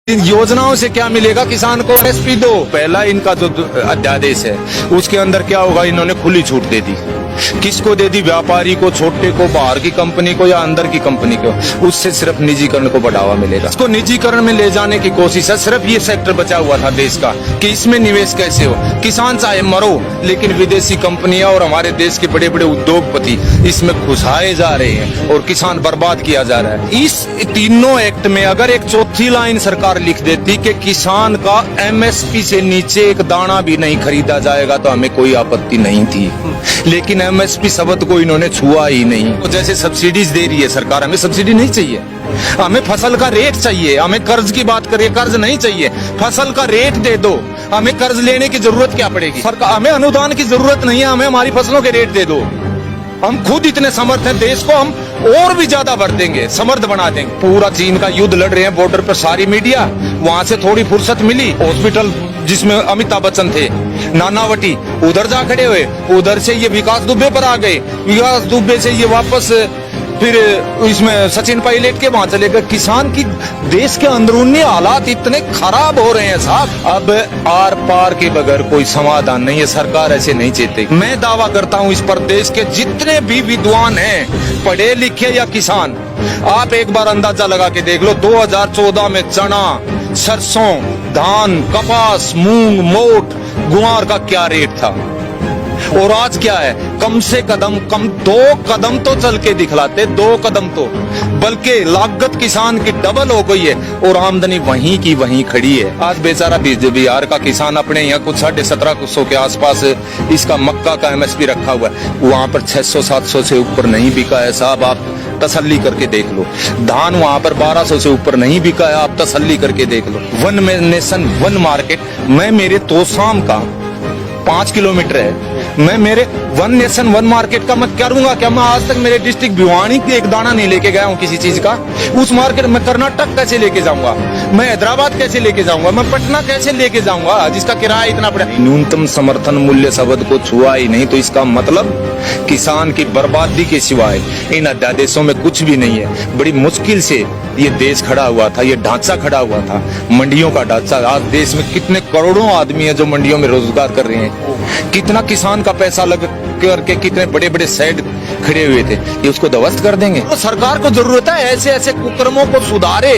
इन योजनाओं से क्या मिलेगा किसान को? एमएसपी दो। पहला इनका जो अध्यादेश है उसके अंदर क्या होगा, इन्होंने खुली छूट दे दी। किसको दे दी? व्यापारी को, छोटे को, बाहर की कंपनी को या अंदर की कंपनी को। उससे सिर्फ निजीकरण को बढ़ावा मिलेगा। इसको निजीकरण में ले जाने की कोशिश है। सिर्फ ये सेक्टर बचा हुआ था देश का कि इसमें निवेश कैसे हो। किसान चाहे मरो, लेकिन विदेशी कंपनियां और हमारे देश के बड़े बड़े उद्योगपति इसमें घुसाए जा रहे हैं और किसान बर्बाद किया जा रहा है। इस तीनों एक्ट में अगर एक चौथी लाइन सरकार लिख देती कि किसान का एमएसपी से नीचे एक दाना भी नहीं खरीदा जाएगा तो हमें कोई आपत्ति नहीं थी। लेकिन एमएसपी शब्द को इन्होंने छुआ ही नहीं। तो जैसे सब्सिडीज दे रही है सरकार, हमें सब्सिडी नहीं चाहिए, हमें फसल का रेट चाहिए। हमें कर्ज की बात करिए, कर्ज नहीं चाहिए, फसल का रेट दे दो। हमें कर्ज लेने की जरूरत क्या पड़ेगी? सरकार, हमें अनुदान की जरूरत नहीं है, हमें हमारी फसलों के रेट दे दो। हम खुद इतने समर्थ हैं, देश को हम और भी ज्यादा भर देंगे, समर्थ बना देंगे। पूरा चीन का युद्ध लड़ रहे हैं बॉर्डर पर सारी मीडिया, वहां से थोड़ी फुर्सत मिली। हॉस्पिटल जिसमें अमिताभ बच्चन थे, नानावटी, उधर जा खड़े हुए। उधर से ये विकास दुबे पर आ गए, विकास दुबे से ये वापस फिर इसमें सचिन पायलट के वहां चले गए। किसान की देश के अंदरूनी हालात इतने खराब हो रहे हैं साहब, अब आर पार के बगैर कोई समाधान नहीं है। सरकार ऐसे नहीं चाहती। मैं दावा करता हूं इस पर देश के जितने भी विद्वान हैं, पढ़े लिखे या किसान, आप एक बार अंदाजा लगा के देख लो 2014 में चना, सरसों, धान, कपास, मूंग, मोट, गुआर का क्या रेट था और आज क्या है। कम से कम 2 कदम तो चल के दिखलाते, 2 कदम तो, बल्कि लागत किसान की डबल हो गई है और आमदनी वहीं की वहीं खड़ी है। आज बेचारा बिहार का किसान अपने यहाँ कुछ 1750 के आसपास इसका मक्का का एमएसपी रखा हुआ है, वहां पर 600-700 से ऊपर नहीं बिका है साहब, आप तसल्ली करके देख लो। धान वहां पर 1200 से ऊपर नहीं बिका है, आप तसल्ली करके देख लो। वन नेशन वन मार्केट, मैं मेरे तोशाम का 5 किलोमीटर है, मैं मेरे वन नेशन वन मार्केट का मैं करूंगा क्या? मैं आज तक मेरे डिस्ट्रिक्ट भिवानी के एक दाना नहीं लेके गया हूं किसी चीज का। उस मार्केट में कर्नाटक कैसे लेके जाऊंगा, मैं हैदराबाद कैसे लेके जाऊंगा, मैं पटना कैसे लेके जाऊंगा जिसका किराया इतना पड़ा। न्यूनतम समर्थन मूल्य शब्द को छुआ ही नहीं, तो इसका मतलब किसान की बर्बादी के सिवाय इन अध्यादेशों में कुछ भी नहीं है। बड़ी मुश्किल से ये देश खड़ा हुआ था, ये ढांचा खड़ा हुआ था, मंडियों का ढांचा। आज देश में कितने करोड़ों आदमी हैं जो मंडियों में रोजगार कर रहे हैं, कितना किसान का पैसा लग करके कितने बड़े बड़े शेड खड़े हुए थे, ये उसको ध्वस्त कर देंगे। तो सरकार को जरूरत है ऐसे ऐसे कुकर्मों को सुधारे,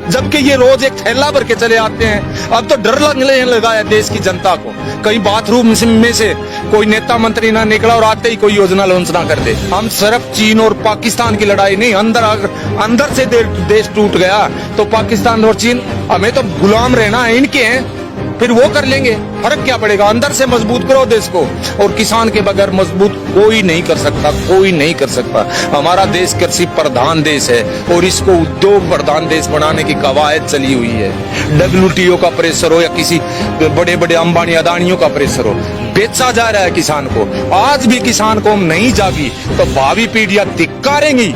जबकि ये रोज एक थैला भर के चले आते हैं। अब तो डर लगने लगा है देश की जनता को, कहीं बाथरूम में से कोई नेता मंत्री ना निकला और आते ही कोई योजना लॉन्च ना कर दे। हम सिर्फ चीन और पाकिस्तान की लड़ाई नहीं, अंदर से देश टूट गया तो पाकिस्तान और चीन हमें तो गुलाम रहना है, इनके हैं, फिर वो कर लेंगे। फर्क क्या पड़ेगा? अंदर से मजबूत करो देश को, और किसान के बगैर मजबूत कोई नहीं कर सकता, कोई नहीं कर सकता। हमारा देश कृषि प्रधान देश है और इसको उद्योग प्रधान देश बनाने की कवायद चली हुई है। WTO का प्रेशर हो या किसी बड़े बड़े अंबानी अदानियों का प्रेशर हो, बेचा जा रहा है किसान को। आज भी किसान को नहीं जागी तो भावी पीढ़ियां धिक्कारेंगी।